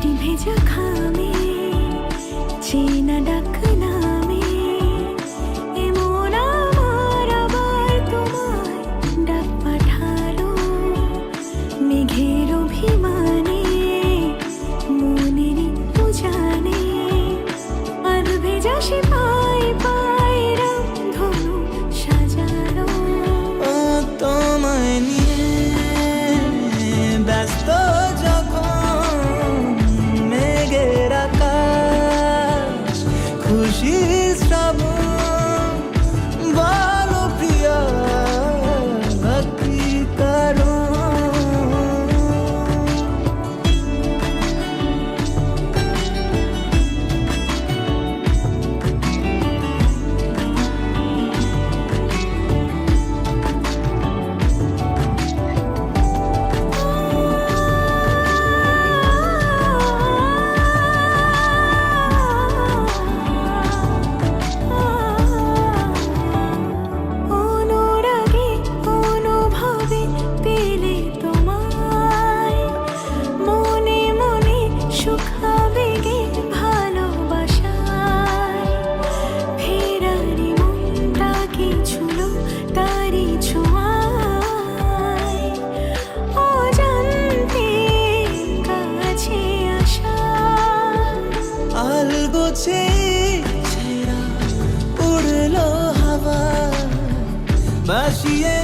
বৃষ্টি ভেজা খামে চেনা ডাক নামে এমন আমার আবার তোমায় ডাক পাঠালো মেঘের অভিমানে মনের উজানে আর ভেজা সে পায় পায় রামধনু সাজালো তোমায় নিয়ে ব্যস্ত যখন মেঘের আকাশ খুশির শ্রাবণ বলো প্রিয়া কি কারণ অনুরাগে অনুভবে পেলে তোমায় মনে মনে সুখ আবেগে ভালোবাসায় ফেরারি মনটা ছুলো তারি ছোঁয়ায় অজান্তে কাছে আসা আলগোছে ছেঁড়া উড়লো হাওয়া ভাসিয়ে